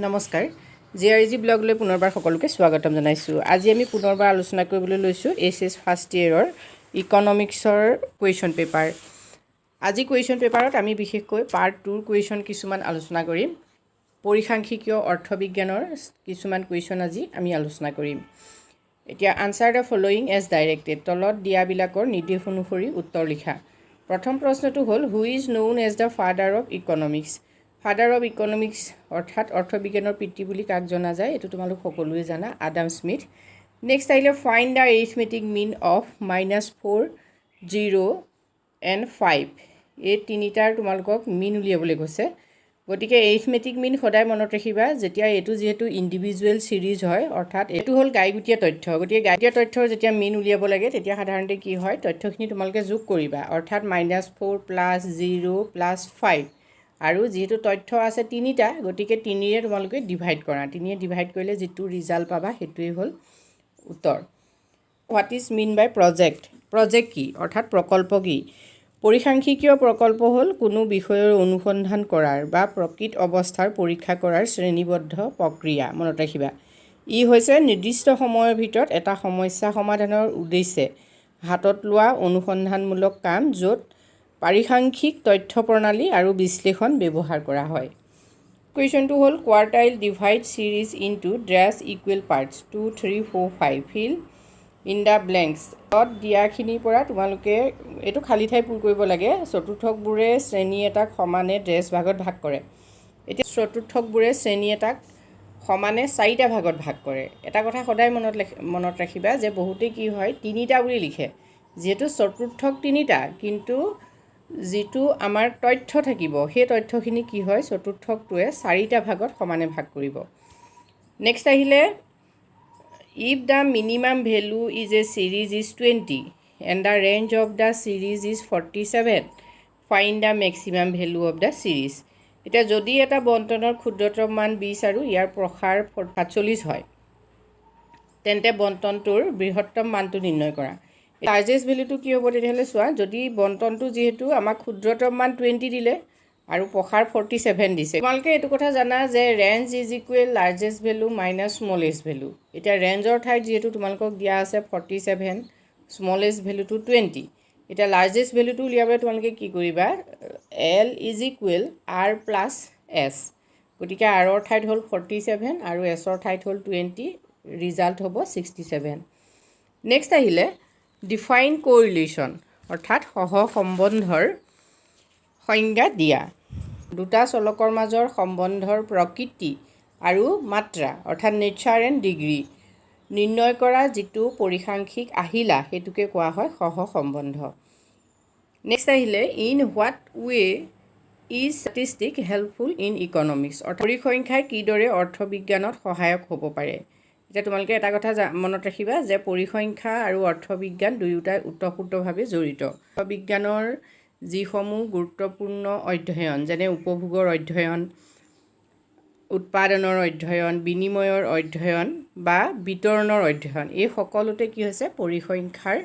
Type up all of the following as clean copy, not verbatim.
নমস্কাৰ জিআৰজি ব্লগলৈ পুনৰবাৰ সকলোকে স্বাগতম জনাইছোঁ। আজি আমি পুনৰবাৰ আলোচনা কৰিবলৈ লৈছোঁ এইচএছ ফাৰ্ষ্ট ইয়েৰৰ ইকনমিক্সৰ কুৱেশ্যন পেপাৰ। আজি কুৱেশ্যন পেপাৰত আমি বিশেষকৈ পাৰ্ট 2ৰ কুৱেশ্যন কিছুমান আলোচনা কৰিম। পৰিসাংখ্যিকীয় অৰ্থবিজ্ঞানৰ কিছুমান কুৱেশ্যন আজি আমি আলোচনা কৰিম। এতিয়া answer the following as directed, তলত দিয়াবিলাকৰ নিৰ্দেশ অনুসৰি উত্তৰ লিখা। প্ৰথম প্ৰশ্নটো হ'ল who is known as the father of economics. Father of economics অৰ্থাৎ অৰ্থবিজ্ঞানৰ পিতৃ বুলি কাক জনা যায়, এইটো তোমালোক সকলোৱে জানা, আডাম স্মিথ। নেক্সট আহিলে find the arithmetic mean of -4, 0 and 5। এই তিনিটাৰ তোমালোকক মিন উলিয়াবলৈ কৈছে। গতিকে এৰিথমেটিক মিন সদায় মনত ৰাখিবা, যেতিয়া এইটো যিহেতু ইণ্ডিভিজুৱেল ছিৰিজ হয়, অৰ্থাৎ এইটো হ'ল গাইগুটীয়া তথ্য। গতিকে গাইগুটীয়া তথ্যৰ যেতিয়া মিন উলিয়াব লাগে তেতিয়া সাধাৰণতে কি হয়, তথ্যখিনি তোমালোকে যোগ কৰিবা, অৰ্থাৎ -4 + 0 + 5। আৰু যিহেতু তথ্য আছে তিনিটা, গতিকে 3ৰে তোমালোকে ডিভাইড কৰা। 3ৰে ডিভাইড কৰিলে যিটো ৰিজাল্ট পাবা সেইটোৱেই হ'ল উত্তৰ। What is mean by project? Project কি অৰ্থাৎ প্ৰকল্প কি? পৰিসাংখ্যিকীয় প্ৰকল্প হ'ল কোনো বিষয়ৰ অনুসন্ধান কৰাৰ বা প্ৰকৃত অৱস্থাৰ পৰীক্ষা কৰাৰ শ্ৰেণীবদ্ধ প্ৰক্ৰিয়া। মনত ৰাখিবা, ই হৈছে নিৰ্দিষ্ট সময়ৰ ভিতৰত এটা সমস্যা সমাধানৰ উদ্দেশ্যে হাতত লোৱা অনুসন্ধানমূলক কাম, য'ত পাৰিসাংখ্যিক তথ্য প্ৰণালী আৰু বিশ্লেষণ ব্যৱহাৰ কৰা হয়। কুৱেশ্যনটো হ'ল কোৱাৰ্টাইল ডিভাইড ছিৰিজ ইনটু ড্ৰেছ equal parts 2, 3, 4, 5। Fill in the blanks. তত দিয়াখিনিৰ পৰা তোমালোকে এইটো খালী ঠাই পূৰ কৰিব লাগে। চতুৰ্থকবোৰে শ্ৰেণী এটাক সমানে ড্ৰেছ ভাগত ভাগ কৰে। এতিয়া চতুৰ্থকবোৰে শ্ৰেণী এটাক সমানে 4টা ভাগত ভাগ কৰে। এটা কথা সদায় মনত ৰাখিবা যে বহুতেই কি হয় 3টা বুলি লিখে, যিহেতু চতুৰ্থক 3টা, কিন্তু যিটো আমাৰ তথ্য থাকিব সেই তথ্যখিনি কি হয়, চতুৰ্থকটোৱে 4টা ভাগত সমানে ভাগ কৰিব। নেক্সট আহিলে if the minimum value is a series is 20 and the range of the series is 47, find the maximum value of the series. এতিয়া যদি এটা বণ্টনৰ ক্ষুদ্ৰতম মান 20 আৰু ইয়াৰ প্ৰসাৰ 47 হয়, তেন্তে বণ্টনটোৰ বৃহত্তম মানটো নিৰ্ণয় কৰা। লাৰ্জেষ্ট ভেলুটো কি হ'ব তেতিয়াহ'লে চোৱা, যদি বণ্টনটো যিহেতু আমাক ক্ষুদ্ৰতম মান 20 দিলে আৰু প্ৰসাৰ 47 দিছে, তোমালোকে এইটো কথা জানা যে range is equal largest value minus smallest value. এতিয়া ৰেঞ্জৰ ঠাইত যিহেতু তোমালোকক দিয়া আছে 47, স্মলেষ্ট ভেলুটো 20। এতিয়া লাৰ্জেষ্ট ভেলুটো উলিয়াবলৈ তোমালোকে কি কৰিবা, L is equal R + S। গতিকে আৰৰ ঠাইত হ'ল 47 আৰু এছৰ ঠাইত হ'ল 20, ৰিজাল্ট হ'ব 67। নেক্সট আহিলে ডিফাইন কোৰিলেশ্যন অৰ্থাৎ সহসম্বন্ধৰ সংজ্ঞা দিয়া। দুটা চলকৰ মাজৰ সম্বন্ধৰ প্ৰকৃতি আৰু মাত্ৰা অৰ্থাৎ নেচাৰ এণ্ড ডিগ্ৰী নিৰ্ণয় কৰা যিটো পৰিসাংখ্যিক আহিলা সেইটোকে কোৱা হয় সহসম্বন্ধ। নেক্সট আহিলে in what way is statistic helpful in economics, অৰ্থাৎ পৰিসংখ্যাই কিদৰে অৰ্থবিজ্ঞানত সহায়ক হ'ব পাৰে। এতিয়া তোমালোকে এটা কথা মনত ৰাখিবা যে পৰিসংখ্যা আৰু অৰ্থবিজ্ঞান দুয়োটাই ওতঃপ্ৰোতভাৱে জড়িত। অৰ্থবিজ্ঞানৰ যিসমূহ গুৰুত্বপূৰ্ণ অধ্যয়ন, যেনে উপভোগৰ অধ্যয়ন, উৎপাদনৰ অধ্যয়ন, বিনিময়ৰ অধ্যয়ন বা বিতৰণৰ অধ্যয়ন, এই সকলোতে কি হৈছে পৰিসংখ্যাৰ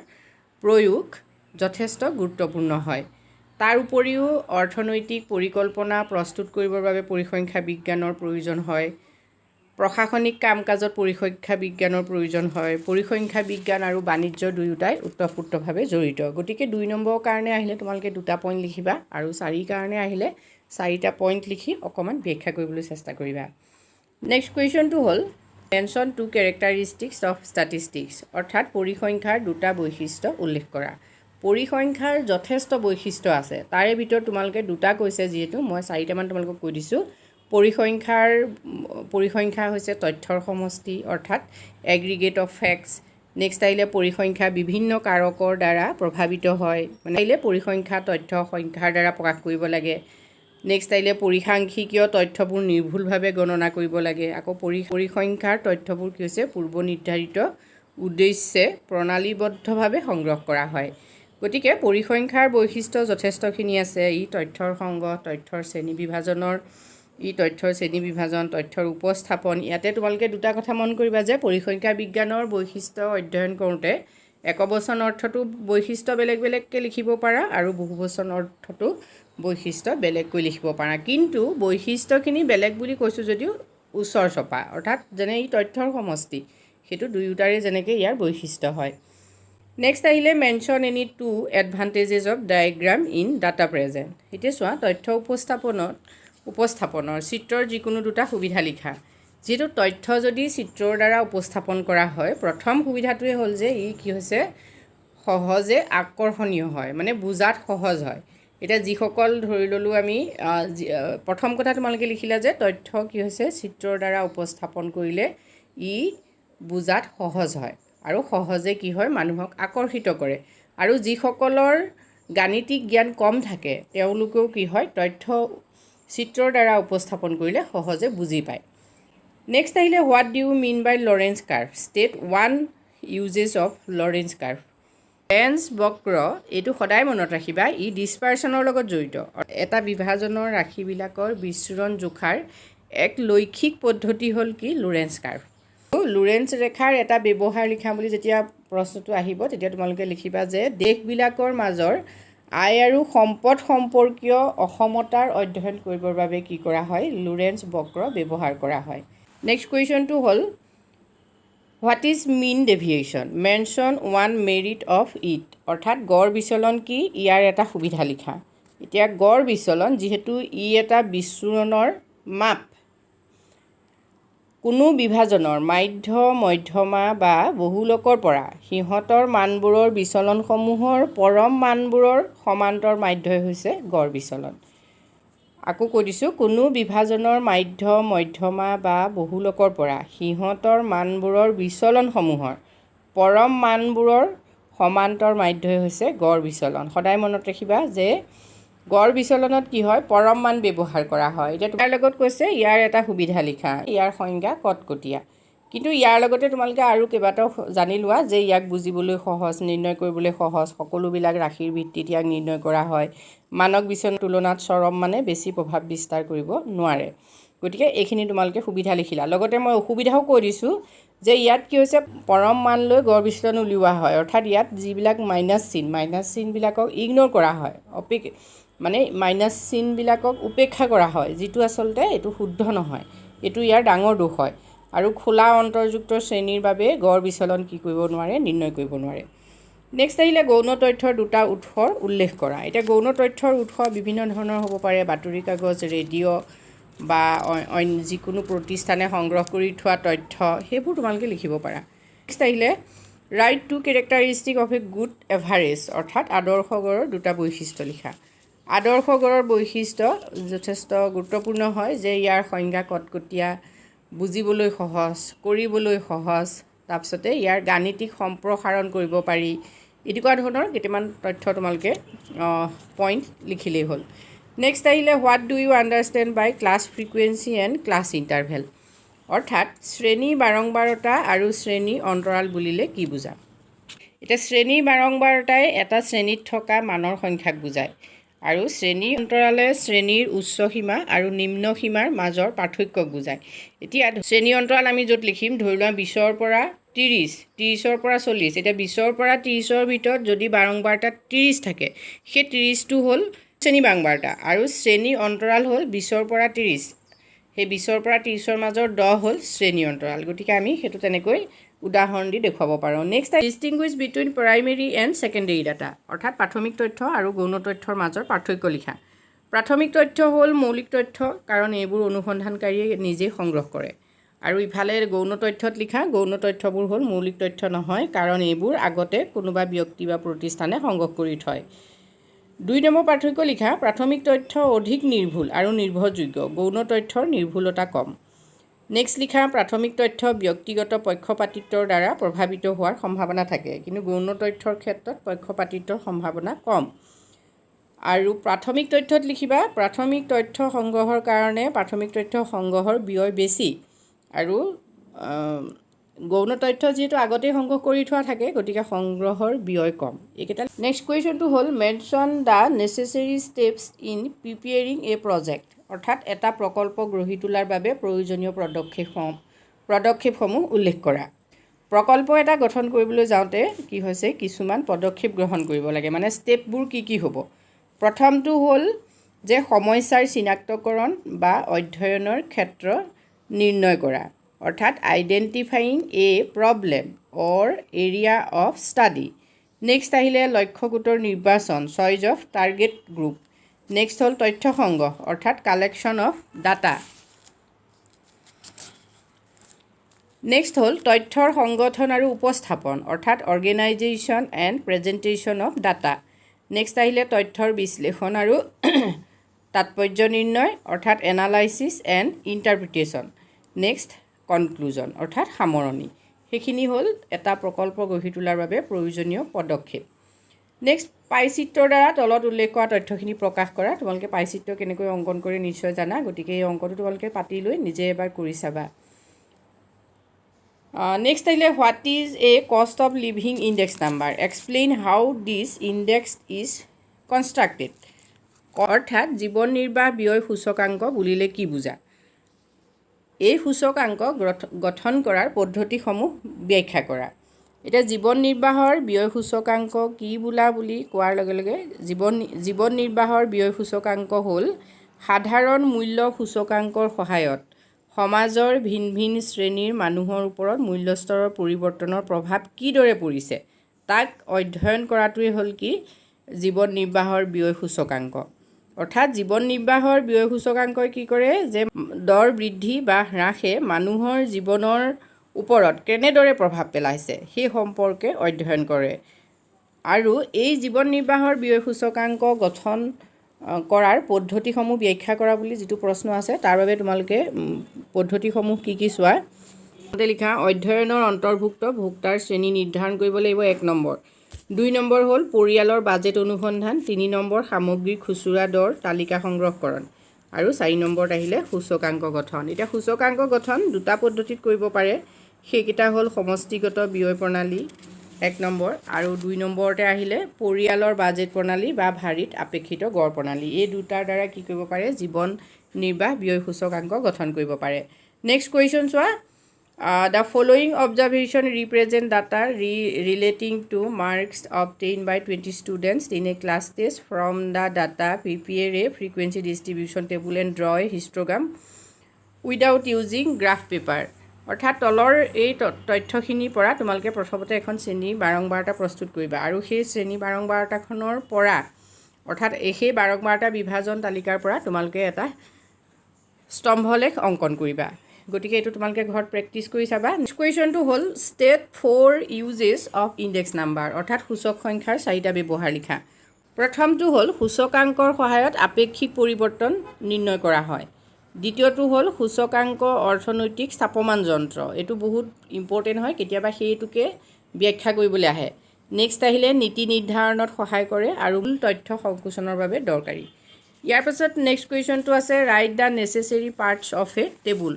প্ৰয়োগ যথেষ্ট গুৰুত্বপূৰ্ণ হয়। তাৰ উপৰিও অৰ্থনৈতিক পৰিকল্পনা প্ৰস্তুত কৰিবৰ বাবে পৰিসংখ্যা বিজ্ঞানৰ প্ৰয়োজন হয়। প্ৰশাসনিক কাম কাজত পৰিসংখ্যা বিজ্ঞানৰ প্ৰয়োজন হয়। পৰিসংখ্যা বিজ্ঞান আৰু বাণিজ্য দুয়োটাই ওতঃপ্ৰোতভাৱে জড়িত। গতিকে 2 নম্বৰৰ কাৰণে আহিলে তোমালোকে 2টা পইণ্ট লিখিবা আৰু 4ৰ কাৰণে আহিলে 4টা পইণ্ট লিখি অকণমান ব্যাখ্যা কৰিবলৈ চেষ্টা কৰিবা। নেক্সট কুৱেশ্যনটো হ'ল মেনশ্যন 2 কেৰেক্টাৰিষ্টিক্স অফ ষ্টেটিষ্টিক্স, অৰ্থাৎ পৰিসংখ্যাৰ 2টা বৈশিষ্ট্য উল্লেখ কৰা। পৰিসংখ্যাৰ যথেষ্ট বৈশিষ্ট্য আছে, তাৰে ভিতৰত তোমালোকে 2টা কৈছে, যিহেতু মই 4টামান তোমালোকক কৈ দিছোঁ। পৰিসংখ্যা হৈছে তথ্যৰ সমষ্টি অৰ্থাৎ এগ্ৰিগেট অফ ফেক্টছ। নেক্সট আহিলে পৰিসংখ্যা বিভিন্ন কাৰকৰ দ্বাৰা প্ৰভাৱিত হয়, মানে আহিলে পৰিসংখ্যা তথ্য সংখ্যাৰ দ্বাৰা প্ৰকাশ কৰিব লাগে। নেক্সট আহিলে পৰিসাংখ্যিকীয় তথ্যবোৰ নিৰ্ভুলভাৱে গণনা কৰিব লাগে। আকৌ পৰিসংখ্যাৰ তথ্যবোৰ কি হৈছে পূৰ্ব নিৰ্ধাৰিত উদ্দেশ্যে প্ৰণালীবদ্ধভাৱে সংগ্ৰহ কৰা হয়। গতিকে পৰিসংখ্যাৰ বৈশিষ্ট্য যথেষ্টখিনি আছে। ই তথ্যৰ সংগ্ৰহ, তথ্যৰ শ্ৰেণীবিভাজন, তথ্যৰ উপস্থাপন। ইয়াতে তোমালোকে 2টা কথা মন কৰিবা যে পৰিসংখ্যা বিজ্ঞানৰ বৈশিষ্ট্য অধ্যয়ন কৰোঁতে একবচন অৰ্থটো বৈশিষ্ট্য বেলেগ বেলেগকৈ লিখিব পাৰা আৰু বহুবচন অৰ্থটো বৈশিষ্ট্য বেলেগকৈ লিখিব পাৰা। কিন্তু বৈশিষ্ট্যখিনি বেলেগ বুলি কৈছোঁ যদিও ওচৰ চপা অৰ্থাৎ যেনে ই তথ্যৰ সমষ্টি সেইটো দুয়োটাৰে যেনেকৈ ইয়াৰ বৈশিষ্ট্য হয় নেক্সট আহিলে mention any two advantages of diagram in data present এতিয়া চোৱা তথ্য উপস্থাপনৰ চিত্ৰৰ যিকোনো দুটা সুবিধা লিখা যিহেতু তথ্য যদি চিত্ৰৰ দ্বাৰা উপস্থাপন কৰা হয় প্ৰথম সুবিধাটোৱে হ'ল যে ই কি হৈছে সহজে আকৰ্ষণীয় হয় মানে বুজাত সহজ হয় এতিয়া যিসকল ধৰি ল'লোঁ আমি প্ৰথম কথা তোমালোকে লিখিলা যে তথ্য কি হৈছে চিত্ৰৰ দ্বাৰা উপস্থাপন কৰিলে ই বুজাত সহজ হয় আৰু সহজে কি হয় মানুহক আকৰ্ষিত কৰে আৰু যিসকলৰ গাণিতিক জ্ঞান কম থাকে তেওঁলোকেও কি হয় তথ্য চিত্ৰৰ দ্বাৰা উপস্থাপন কৰিলে সহজে বুজি পায় নেক্সট আহিলে what do you mean by Lorenz curve state one uses of Lorenz curve Lorenz বক্ৰ এইটো সদায় মনত ৰাখিবা ই ডিছপাৰ্চনৰ লগত জড়িত এটা বিভাজনৰ ৰাশিবিলাকৰ বিচ্ছুৰণ জোখাৰ এক লৈখিক পদ্ধতি হ'ল কি লৰেঞ্চ কাৰ্ভ লৰেঞ্চ ৰেখাৰ এটা ব্যৱহাৰ লিখা বুলি যেতিয়া প্ৰশ্নটো আহিব তেতিয়া তোমালোকে লিখিবা যে দেশবিলাকৰ মাজৰ আয় আৰু সম্পদ সম্পৰ্কীয় অসমতাৰ অধ্যয়ন কৰিবৰ বাবে কি কৰা হয় লৰেঞ্চ বক্ৰ ব্যৱহাৰ কৰা হয় নেক্সট কুৱেশ্যনটো হ'ল what is mean deviation mention one merit of it অৰ্থাৎ গড় বিচলন কি ইয়াৰ এটা সুবিধা লিখা এতিয়া গড় বিচলন যিহেতু ই এটা বিচ্ছুৰণৰ মাপ কোনো বিভাজনৰ মাধ্য মধ্যমা বা বহুলোকৰ পৰা সিহঁতৰ মানবোৰৰ বিচলনসমূহৰ পৰম মানবোৰৰ সমান্তৰ মাধ্যই হৈছে গড় বিচলন আকৌ কৈ দিছোঁ কোনো বিভাজনৰ মাধ্য মধ্যমা বা বহুলোকৰ পৰা সিহঁতৰ মানবোৰৰ বিচলনসমূহৰ পৰম মানবোৰৰ সমান্তৰ মাধ্যই হৈছে গড় বিচলন সদায় মনত ৰাখিবা যে গড় বিচলনত কি হয় পৰম মান ব্যৱহাৰ কৰা হয় এতিয়া তোমাৰ লগত কৈছে ইয়াৰ এটা সুবিধা লিখা ইয়াৰ সংজ্ঞা কটকটীয়া কিন্তু ইয়াৰ লগতে তোমালোকে আৰু কেইবাটাও জানি লোৱা যে ইয়াক বুজিবলৈ সহজ নিৰ্ণয় কৰিবলৈ সহজ সকলোবিলাক ৰাশিৰ ভিত্তিত ইয়াক নিৰ্ণয় কৰা হয় মানক বিচলনৰ তুলনাত চৰম মানে বেছি প্ৰভাৱ বিস্তাৰ কৰিব নোৱাৰে গতিকে এইখিনি তোমালোকে সুবিধা লিখিলা লগতে মই অসুবিধাও কৈ দিছোঁ যে ইয়াত কি হৈছে পৰম মান লৈ গড় বিচলন উলিওৱা হয় অৰ্থাৎ ইয়াত যিবিলাক মাইনাছ চিনবিলাকক ইগন'ৰ কৰা হয় মানে মাইনাছ চিনবিলাকক উপেক্ষা কৰা হয় যিটো আচলতে এইটো শুদ্ধ নহয় এইটো ইয়াৰ ডাঙৰ দোষ হয় আৰু খোলা অন্তৰ্যুক্ত শ্ৰেণীৰ বাবে গড় বিচলন কি কৰিব নোৱাৰে নিৰ্ণয় কৰিব নোৱাৰে নেক্সট আহিলে গৌণ তথ্যৰ দুটা উৎসৰ উল্লেখ কৰা এতিয়া গৌণ তথ্যৰ উৎস বিভিন্ন ধৰণৰ হ'ব পাৰে বাতৰি কাগজ ৰেডিঅ' বা অইন যিকোনো প্ৰতিষ্ঠানে সংগ্ৰহ কৰি থোৱা তথ্য সেইবোৰ তোমালোকে লিখিব পাৰা নেক্সট আহিলে right to characteristic of a good average অৰ্থাৎ আদৰ্শ গড়ৰ দুটা বৈশিষ্ট্য লিখা আদৰ্শ গড়ৰ বৈশিষ্ট্য যথেষ্ট গুৰুত্বপূৰ্ণ হয় যে ইয়াৰ সংজ্ঞা কটকটীয়া বুজিবলৈ সহজ কৰিবলৈ সহজ তাৰপিছতে ইয়াৰ গাণিতিক সম্প্ৰসাৰণ কৰিব পাৰি এনেকুৱা ধৰণৰ কেইটামান তথ্য তোমালোকে পইণ্ট লিখিলেই হ'ল নেক্সট আহিলে what do you understand by class frequency and class interval অৰ্থাৎ শ্ৰেণী বাৰম্বাৰতা আৰু শ্ৰেণী অন্তৰাল বুলিলে কি বুজা এতিয়া শ্ৰেণী বাৰম্বাৰতাই এটা শ্ৰেণীত থকা মানৰ সংখ্যাক বুজায় আৰু শ্ৰেণী অন্তৰালে শ্ৰেণীৰ উচ্চ সীমা আৰু নিম্ন সীমাৰ মাজৰ পাৰ্থক্যক বুজায় এতিয়া শ্ৰেণী অন্তৰাল আমি য'ত লিখিম ধৰি লোৱা 20ৰ পৰা 30 30ৰ পৰা 40 এতিয়া 20ৰ পৰা 30ৰ ভিতৰত যদি বাৰম্বাৰতা 30 থাকে সেই 30টো হ'ল শ্ৰেণী বাৰম্বাৰতা আৰু শ্ৰেণী অন্তৰাল হ'ল 20ৰ পৰা 30 সেই 20ৰ পৰা 30ৰ মাজৰ 10 হ'ল শ্ৰেণী অন্তৰাল গতিকে আমি সেইটো তেনেকৈ উদাহৰণ দি দেখুৱাব পাৰোঁ next distinguish between primary and secondary data অৰ্থাৎ প্ৰাথমিক তথ্য আৰু গৌণ তথ্যৰ মাজৰ পাৰ্থক্য লিখা প্ৰাথমিক তথ্য হ'ল মৌলিক তথ্য কাৰণ এইবোৰ অনুসন্ধানকাৰীয়ে নিজেই সংগ্ৰহ কৰে আৰু ইফালে গৌণ তথ্যত লিখা গৌণ তথ্যবোৰ হ'ল মৌলিক তথ্য নহয় কাৰণ এইবোৰ আগতে কোনোবা ব্যক্তি বা প্ৰতিষ্ঠানে সংগ্ৰহ কৰি থয় 2 নম্বৰ পাৰ্থক্য লিখা প্ৰাথমিক তথ্য অধিক নিৰ্ভুল আৰু নিৰ্ভৰযোগ্য গৌণ তথ্যৰ নিৰ্ভুলতা কম নেক্সট লিখা প্ৰাথমিক তথ্য ব্যক্তিগত পক্ষপাতিত্বৰ দ্বাৰা প্ৰভাৱিত হোৱাৰ সম্ভাৱনা থাকে কিন্তু গৌণ তথ্যৰ ক্ষেত্ৰত পক্ষপাতিত্বৰ সম্ভাৱনা কম আৰু প্ৰাথমিক তথ্যত লিখিবা প্ৰাথমিক তথ্য সংগ্ৰহৰ কাৰণে প্ৰাথমিক তথ্য সংগ্ৰহৰ ব্যয় বেছি আৰু গৌণ তথ্য যিহেতু আগতেই সংগ্ৰহ কৰি থোৱা থাকে গতিকে সংগ্ৰহৰ ব্যয় কম এইকেইটা নেক্সট কুৱেশ্যনটো হ'ল mention the necessary steps in preparing A project অৰ্থাৎ এটা প্ৰকল্প গঢ়ি তোলাৰ বাবে প্ৰয়োজনীয় পদক্ষেপসমূহ উল্লেখ কৰা প্ৰকল্প এটা গঠন কৰিবলৈ যাওঁতে কি হৈছে কিছুমান পদক্ষেপ গ্ৰহণ কৰিব লাগে মানে ষ্টেপবোৰ কি হ'ব প্ৰথমটো হ'ল যে সমস্যাৰ চিনাক্তকৰণ বা অধ্যয়নৰ ক্ষেত্ৰ নিৰ্ণয় কৰা অৰ্থাৎ identifying a problem or area of study next আহিলে লক্ষ্য গোটৰ নিৰ্বাচন choice of target group next হ'ল তথ্য সংগ্ৰহ অৰ্থাৎ কালেকশ্যন অফ ডাটা নেক্সট হ'ল তথ্যৰ সংগঠন আৰু উপস্থাপন অৰ্থাৎ organisation and presentation of data next আহিলে তথ্যৰ বিশ্লেষণ আৰু তাৎপৰ্য নিৰ্ণয় অৰ্থাৎ analysis and interpretation next conclusion অৰ্থাৎ সামৰণি সেইখিনি হ'ল এটা প্ৰকল্প গঢ়ি তোলাৰ বাবে প্ৰয়োজনীয় পদক্ষেপ নেক্সট পাইচিত্ৰৰ দ্বাৰা তলত উল্লেখ কৰা তথ্যখিনি প্ৰকাশ কৰা তোমালোকে পাইচিত্ৰ কেনেকৈ অংকন কৰি নিশ্চয় জানা গতিকে এই অংকটো তোমালোকে পাতি লৈ নিজে এবাৰ কৰি চাবা নেক্সট আহিলে what is a cost of living index number explain how this index is constructed অৰ্থাৎ জীৱন নিৰ্বাহ ব্যয় সূচকাংক বুলিলে কি বুজা এই সূচকাংক গঠন কৰাৰ পদ্ধতিসমূহ ব্যাখ্যা কৰা এতিয়া জীৱন নিৰ্বাহৰ ব্যয় সূচকাংক কি বোলা বুলি কোৱাৰ লগে লগে জীৱন নিৰ্বাহৰ ব্যয় সূচকাংক হ'ল সাধাৰণ মূল্য সূচকাংকৰ সহায়ত সমাজৰ ভিন ভিন শ্ৰেণীৰ মানুহৰ ওপৰত মূল্যস্তৰৰ পৰিৱৰ্তনৰ প্ৰভাৱ কিদৰে পৰিছে তাক অধ্যয়ন কৰাটোৱে হ'ল কি জীৱন নিৰ্বাহৰ ব্যয় সূচকাংক অৰ্থাৎ জীৱন নিৰ্বাহৰ ব্যয় সূচকাংকই কি কৰে যে দৰ বৃদ্ধি বা হ্ৰাসে মানুহৰ জীৱনৰ ওপৰত কেনেদৰে প্ৰভাৱ পেলাইছে সেই সম্পৰ্কে অধ্যয়ন কৰে আৰু এই জীৱন নিৰ্বাহৰ ব্যয় সূচকাংক গঠন কৰাৰ পদ্ধতিসমূহ ব্যাখ্যা কৰা বুলি যিটো প্ৰশ্ন আছে তাৰ বাবে তোমালোকে পদ্ধতিসমূহ কি চোৱা তাতে লিখা অধ্যয়নৰ অন্তৰ্ভুক্ত ভোক্তাৰ শ্ৰেণী নিৰ্ধাৰণ কৰিব লাগিব 1 নম্বৰ 2 নম্বৰ হ'ল পৰিয়ালৰ বাজেট অনুসন্ধান 3 নম্বৰ সামগ্ৰীৰ খুচুৰা দৰ তালিকা সংগ্ৰহকৰণ আৰু 4 নম্বৰত আহিলে সূচকাংক গঠন এতিয়া সূচকাংক গঠন দুটা পদ্ধতিত কৰিব পাৰে সেইকেইটা হ'ল সমষ্টিগত ব্যয় প্ৰণালী 1 নম্বৰ আৰু 2 নম্বৰতে আহিলে পৰিয়ালৰ বাজেট প্ৰণালী বা ভাৰিত আপেক্ষিত গড় প্ৰণালী এই দুটাৰ দ্বাৰা কি কৰিব পাৰে জীৱন নিৰ্বাহ ব্যয় সূচকাংক গঠন কৰিব পাৰে নেক্সট কুৱেশ্যন চোৱা the following observation represent data relating to marks obtained by 20 students in a class test from the data prepare a frequency distribution table and draw a histogram without using graph paper অৰ্থাৎ তলৰ এই তথ্যখিনিৰ পৰা তোমালোকে প্ৰথমতে এখন শ্ৰেণী বাৰংবাৰতা প্ৰস্তুত কৰিবা আৰু সেই শ্ৰেণী বাৰংবাৰতাখনৰ পৰা অৰ্থাৎ সেই বাৰংবাৰতা বিভাজন তালিকাৰ পৰা তোমালোকে এটা স্তম্ভলেখ অংকন কৰিবা গতিকে এইটো তোমালোকে ঘৰত প্ৰেক্টিছ কৰি চাবা নেক্সট কুৱেশ্যনটো হ'ল state 4 uses of index number অৰ্থাৎ সূচক সংখ্যাৰ 4টা ব্যৱহাৰ লিখা প্ৰথমটো হ'ল সূচকাংকৰ সহায়ত আপেক্ষিক পৰিৱৰ্তন নিৰ্ণয় কৰা হয় দ্বিতীয়টো হ'ল সূচকাংক অৰ্থনৈতিক স্থাপমান যন্ত্ৰ এইটো বহুত ইম্পৰ্টেণ্ট হয় কেতিয়াবা সেইটোকে ব্যাখ্যা কৰিবলৈ আহে নেক্সট আহিলে নীতি নিৰ্ধাৰণত সহায় কৰে আৰু তথ্য সংকোচনৰ বাবে দৰকাৰী ইয়াৰ পাছত নেক্সট কুৱেশ্যনটো আছে write the necessary parts of a table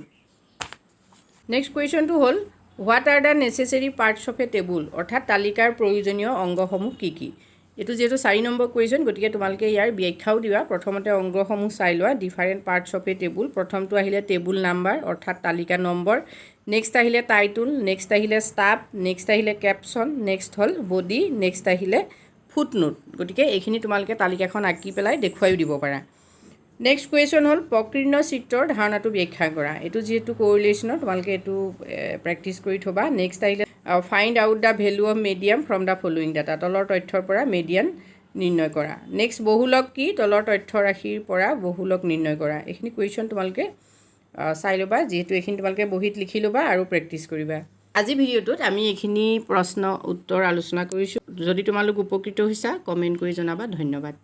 next কুৱেশ্যনটো হ'ল what are the necessary parts of a table অৰ্থাৎ তালিকাৰ প্ৰয়োজনীয় অংগসমূহ কি এইটো যিহেতু 4 নম্বৰ কুৱেশ্যন গতিকে তোমালোকে ইয়াৰ ব্যাখ্যাও দিবা প্ৰথমতে অংগসমূহ চাই লোৱা different parts of a table প্ৰথমটো আহিলে টেবুল নাম্বাৰ অৰ্থাৎ তালিকা নম্বৰ নেক্সট আহিলে টাইটল নেক্সট আহিলে ষ্টাফ নেক্সট আহিলে কেপশ্যন নেক্সট হ'ল বডি নেক্সট আহিলে ফুটনোট গতিকে এইখিনি তোমালোকে তালিকাখন আঁকি পেলাই দেখুৱাইও দিব পাৰা নেক্সট কুৱেশ্যন হ'ল প্ৰকীৰ্ণ চিত্ৰৰ ধাৰণাটো ব্যাখ্যা কৰা এইটো যিহেতু কোৰিলেশ্যনৰ তোমালোকে এইটো প্ৰেক্টিছ কৰি থবা নেক্সট আহিলে find out the value of medium from the following data তলৰ তথ্যৰ পৰা মিডিয়ান নিৰ্ণয় কৰা নেক্সট বহুলক কি তলৰ তথ্য ৰাশিৰ পৰা বহুলক নিৰ্ণয় কৰা এইখিনি কুৱেশ্যন তোমালোকে চাই ল'বা যিহেতু এইখিনি তোমালোকে বহীত লিখি ল'বা আৰু প্ৰেক্টিছ কৰিবা আজি ভিডিঅ'টোত আমি এইখিনি প্ৰশ্ন উত্তৰ আলোচনা কৰিছোঁ যদি তোমালোক উপকৃত হৈছা কমেণ্ট কৰি জনাবা ধন্যবাদ